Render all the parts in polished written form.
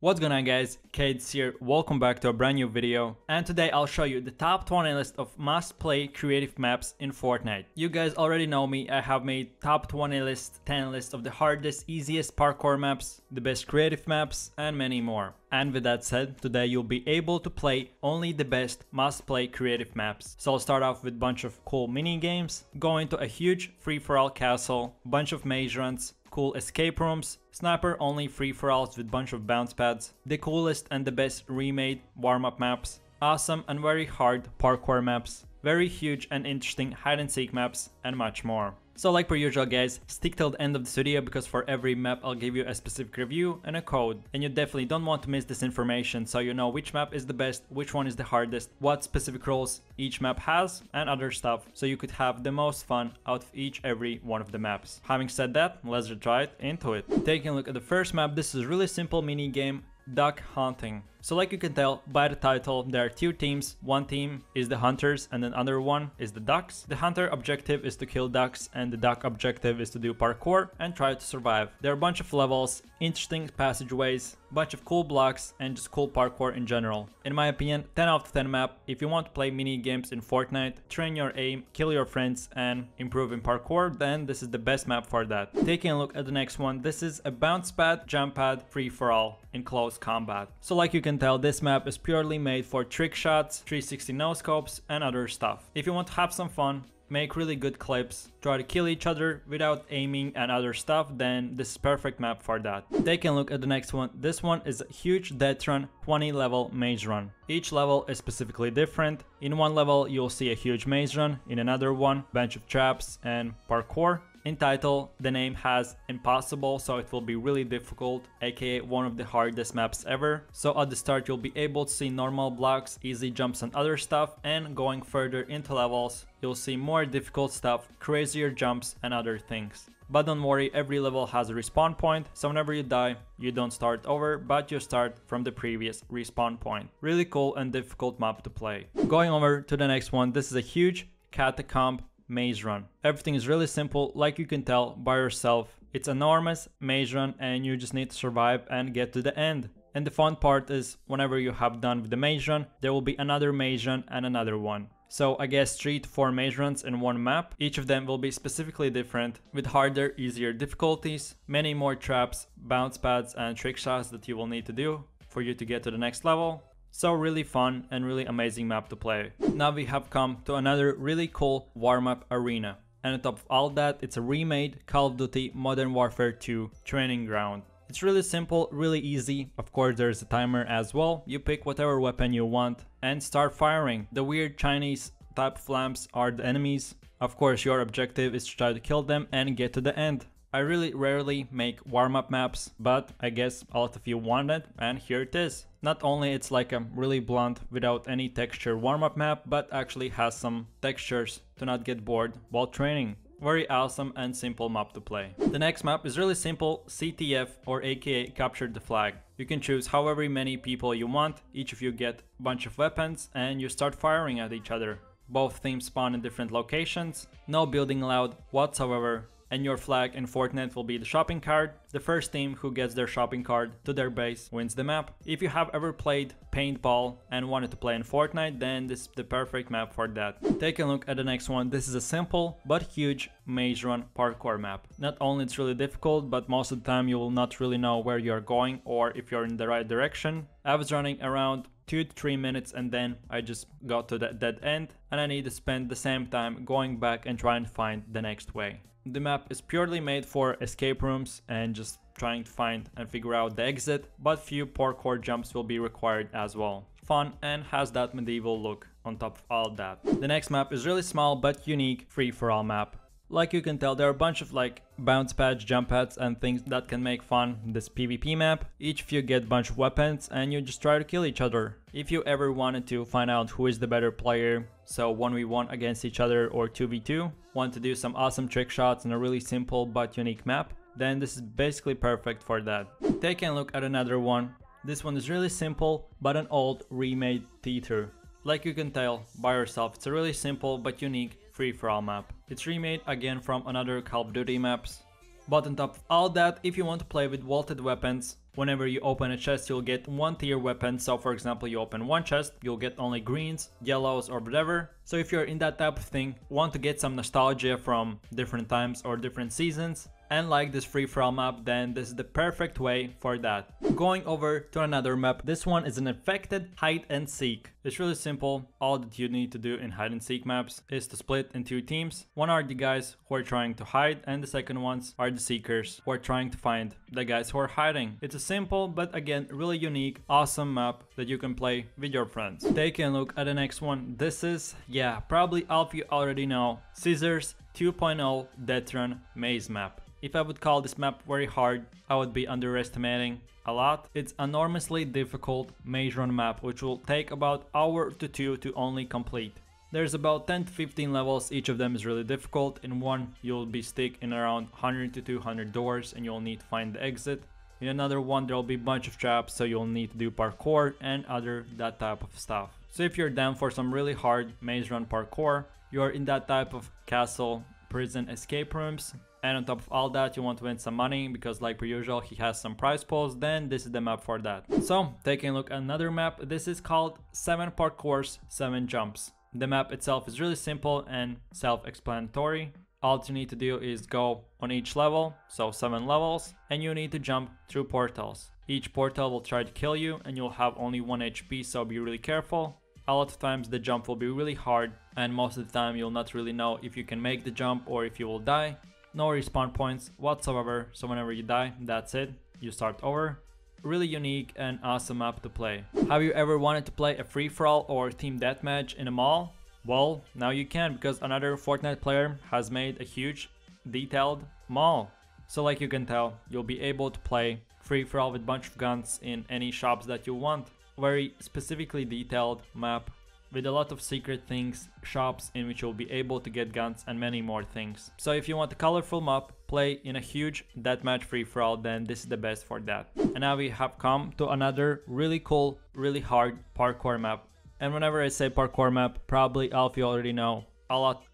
What's going on, guys? Kaids here, welcome back to a brand new video, and today I'll show you the top 20 list of must play creative maps in Fortnite. You guys already know me, I have made top 20 list, 10 list of the hardest, easiest parkour maps, the best creative maps, and many more. And with that said, today you'll be able to play only the best must play creative maps. So I'll start off with a bunch of cool mini games, go into a huge free-for-all castle, bunch of maze runs, cool escape rooms, sniper only free-for-alls with bunch of bounce pads, the coolest and the best remade warm-up maps, awesome and very hard parkour maps, very huge and interesting hide and seek maps, and much more. So like per usual, guys, stick till the end of this video because for every map I'll give you a specific review and a code, and you definitely don't want to miss this information so you know which map is the best, which one is the hardest, what specific roles each map has, and other stuff, so you could have the most fun out of every one of the maps. Having said that, let's just try it into it. Taking a look at the first map, this is a really simple mini game, duck hunting. So like you can tell by the title, there are two teams. One team is the hunters and another one is the ducks. The hunter objective is to kill ducks and the duck objective is to do parkour and try to survive. There are a bunch of levels, interesting passageways, bunch of cool blocks, and just cool parkour in general. In my opinion, 10 out of 10 map. If you want to play mini games in Fortnite, train your aim, kill your friends, and improve in parkour, then this is the best map for that. Taking a look at the next one, this is a bounce pad, jump pad, free for all in close combat. So like you can tell, this map is purely made for trick shots, 360 no scopes, and other stuff. If you want to have some fun, make really good clips, try to kill each other without aiming and other stuff, then this is perfect map for that. Take a look at the next one. This one is a huge death run, 20 level maze run. Each level is specifically different. In one level you'll see a huge maze run, in another one bunch of traps and parkour. In title, the name has impossible, so it will be really difficult, aka one of the hardest maps ever. So at the start you'll be able to see normal blocks, easy jumps and other stuff, and going further into levels you'll see more difficult stuff, crazier jumps and other things. But don't worry, every level has a respawn point, so whenever you die, you don't start over, but you start from the previous respawn point. Really cool and difficult map to play. Going over to the next one, this is a huge catacomb maze run. Everything is really simple, like you can tell by yourself. It's enormous maze run and you just need to survive and get to the end. And the fun part is, whenever you have done with the maze run, there will be another maze run and another one. So I guess 3 to 4 maze runs in one map. Each of them will be specifically different, with harder, easier difficulties, many more traps, bounce pads and trick shots that you will need to do for you to get to the next level. So really fun and really amazing map to play. Now we have come to another really cool warm-up arena. And on top of all that, it's a remade Call of Duty Modern Warfare 2 training ground. It's really simple, really easy. Of course there's a timer as well. You pick whatever weapon you want and start firing. The weird Chinese type of lamps are the enemies. Of course your objective is to try to kill them and get to the end. I really rarely make warm-up maps, but I guess a lot of you want it, and here it is. Not only it's like a really blunt without any texture warm-up map, but actually has some textures to not get bored while training. Very awesome and simple map to play. The next map is really simple, CTF, or aka Capture the Flag. You can choose however many people you want, each of you get a bunch of weapons and you start firing at each other. Both teams spawn in different locations, no building allowed whatsoever. And your flag in Fortnite will be the shopping cart. The first team who gets their shopping cart to their base wins the map. If you have ever played paintball and wanted to play in Fortnite, then this is the perfect map for that. Take a look at the next one. This is a simple but huge maze run parkour map. Not only it's really difficult, but most of the time you will not really know where you're going or if you're in the right direction. I was running around 2 to 3 minutes and then I just got to the dead end and I need to spend the same time going back and trying to find the next way. The map is purely made for escape rooms and just trying to find and figure out the exit, but few parkour jumps will be required as well. Fun and has that medieval look on top of all that. The next map is really small but unique free-for-all map. Like you can tell, there are a bunch of like bounce pads, jump pads and things that can make fun this PvP map. Each of you get a bunch of weapons and you just try to kill each other. If you ever wanted to find out who is the better player, so 1v1 against each other or 2v2, want to do some awesome trick shots in a really simple but unique map, then this is basically perfect for that. Taking a look at another one. This one is really simple but an old remade theater. Like you can tell by yourself, it's a really simple but unique free-for-all map. It's remade again from another Call of Duty maps. But on top of all that, if you want to play with vaulted weapons, Whenever you open a chest, you'll get one tier weapon. So for example, you open one chest, you'll get only greens, yellows, or whatever. So if you're in that type of thing, want to get some nostalgia from different times or different seasons, and like this free-for-all map, then this is the perfect way for that. Going over to another map, this one is an infected hide and seek. It's really simple. All that you need to do in hide and seek maps is to split in two teams. One are the guys who are trying to hide, and the second ones are the seekers who are trying to find the guys who are hiding. It's a simple but again really unique, awesome map that you can play with your friends. Taking a look at the next one, this is, yeah, probably all of you already know, Scissors 2.0 Death Run Maze map. If I would call this map very hard, I would be underestimating a lot. It's enormously difficult maze run map which will take about hour to two to only complete. There's about 10 to 15 levels, each of them is really difficult. In one you'll be stuck in around 100 to 200 doors and you'll need to find the exit. In another one there'll be a bunch of traps, so you'll need to do parkour and other that type of stuff. So if you're down for some really hard maze run parkour, you're in that type of castle, prison, escape rooms, and on top of all that you want to win some money because like per usual he has some prize pools, then this is the map for that. So taking a look at another map, this is called 7 Parkours 7 Jumps. The map itself is really simple and self-explanatory. All you need to do is go on each level, so 7 levels, and you need to jump through portals. Each portal will try to kill you and you'll have only 1 HP, so be really careful. A lot of times the jump will be really hard and most of the time you'll not really know if you can make the jump or if you will die. No respawn points whatsoever, so whenever you die, that's it, you start over. Really unique and awesome map to play. Have you ever wanted to play a free-for-all or team deathmatch in a mall? Well, now you can, because another Fortnite player has made a huge detailed mall. So like you can tell, you'll be able to play free-for-all with a bunch of guns in any shops that you want. Very specifically detailed map with a lot of secret things, shops in which you'll be able to get guns and many more things. So if you want a colorful map, play in a huge deathmatch free-for-all, then this is the best for that. And now we have come to another really cool, really hard parkour map. And whenever I say parkour map, probably all of you already know, a lot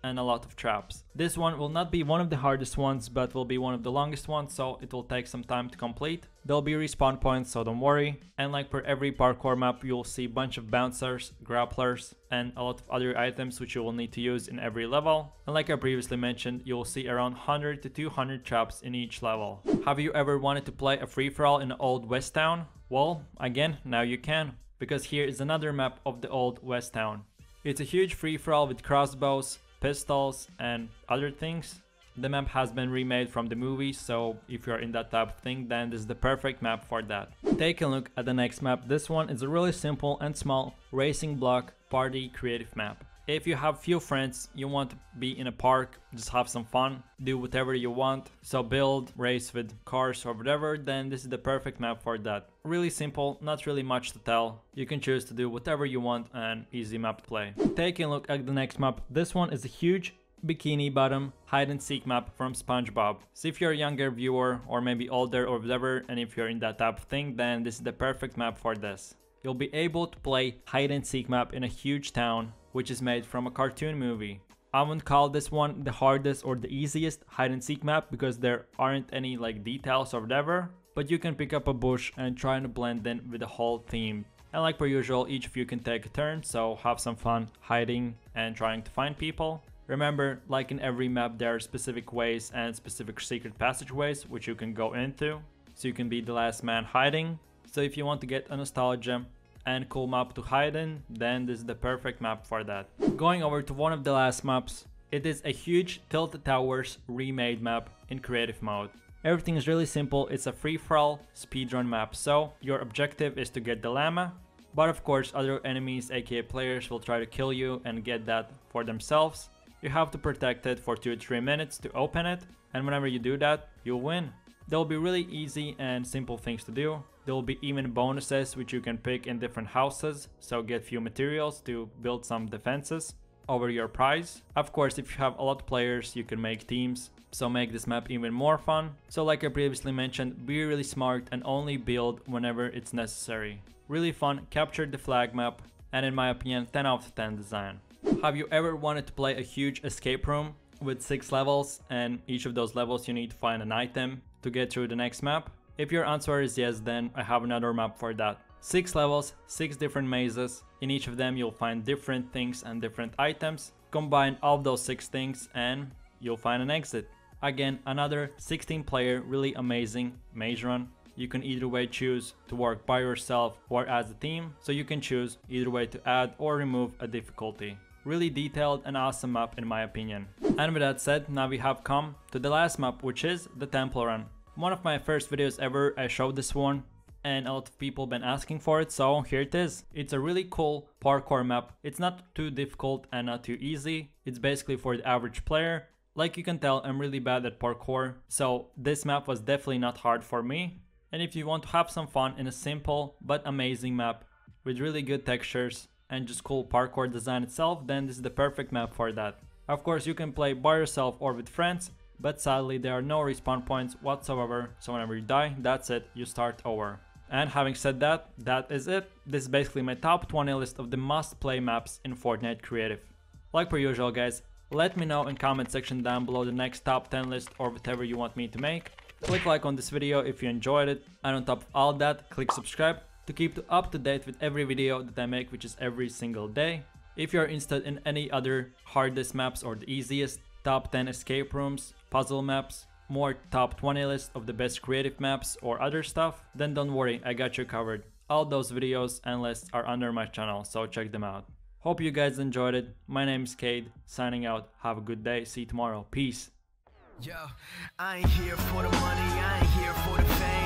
of traps. This one will not be one of the hardest ones, but will be one of the longest ones, so it will take some time to complete. There'll be respawn points, so don't worry. And like per every parkour map, you'll see a bunch of bouncers, grapplers, and a lot of other items which you will need to use in every level. And like I previously mentioned, you'll see around 100 to 200 traps in each level. Have you ever wanted to play a free-for-all in the Old West Town? Well, again, now you can, because here is another map of the Old West Town. It's a huge free-for-all with crossbows, pistols, and other things. The map has been remade from the movie, so if you're in that type of thing, then this is the perfect map for that. Take a look at the next map. This one is a really simple and small racing block party creative map. If you have few friends, you want to be in a park, just have some fun, do whatever you want, so build, race with cars or whatever, then this is the perfect map for that. Really simple, not really much to tell. You can choose to do whatever you want and easy map to play. Taking a look at the next map, this one is a huge Bikini Bottom hide and seek map from SpongeBob. So if you're a younger viewer or maybe older or whatever, and if you're in that type of thing, then this is the perfect map for this. You'll be able to play hide and seek map in a huge town, which is made from a cartoon movie. I wouldn't call this one the hardest or the easiest hide and seek map because there aren't any like details or whatever, but you can pick up a bush and try to blend in with the whole theme. And like per usual, each of you can take a turn, so have some fun hiding and trying to find people. Remember, like in every map, there are specific ways and specific secret passageways which you can go into, so you can be the last man hiding. So if you want to get a nostalgia and cool map to hide in, then this is the perfect map for that. Going over to one of the last maps, it is a huge Tilted Towers remade map in creative mode. Everything is really simple, it's a free-for-all speedrun map, so your objective is to get the llama, but of course other enemies aka players will try to kill you and get that for themselves. You have to protect it for 2 to 3 minutes to open it, and whenever you do that, you'll win. There will be really easy and simple things to do. There will be even bonuses which you can pick in different houses, so get few materials to build some defenses over your prize. Of course, if you have a lot of players, you can make teams, so make this map even more fun. So like I previously mentioned, be really smart and only build whenever it's necessary. Really fun, capture the flag map, and in my opinion, 10 out of 10 design. Have you ever wanted to play a huge escape room with 6 levels, and each of those levels you need to find an item to get through the next map? If your answer is yes, then I have another map for that. 6 levels, 6 different mazes. In each of them you'll find different things and different items. Combine all of those 6 things and you'll find an exit. Again, another 16 player really amazing maze run. You can either way choose to work by yourself or as a team, so you can choose either way to add or remove a difficulty. Really detailed and awesome map in my opinion. And with that said, now we have come to the last map, which is the Templar run. One of my first videos ever, I showed this one and a lot of people been asking for it, so here it is. It's a really cool parkour map. It's not too difficult and not too easy. It's basically for the average player. Like you can tell, I'm really bad at parkour, so this map was definitely not hard for me. And if you want to have some fun in a simple but amazing map with really good textures and just cool parkour design itself, then this is the perfect map for that. Of course, you can play by yourself or with friends, but sadly there are no respawn points whatsoever, so whenever you die, that's it, you start over. And having said that, that is it. This is basically my top 20 list of the must play maps in Fortnite Creative. Like per usual guys, let me know in comment section down below the next top 10 list or whatever you want me to make. Click like on this video if you enjoyed it, and on top of all that, click subscribe to keep up to date with every video that I make, which is every single day. If you're interested in any other hardest maps or the easiest, top 10 escape rooms, puzzle maps, more top 20 lists of the best creative maps or other stuff, then don't worry, I got you covered. All those videos and lists are under my channel, so check them out. Hope you guys enjoyed it. My name is Kaid, signing out. Have a good day. See you tomorrow. Peace. Yo, I ain't here for the money, I ain't here for the fame.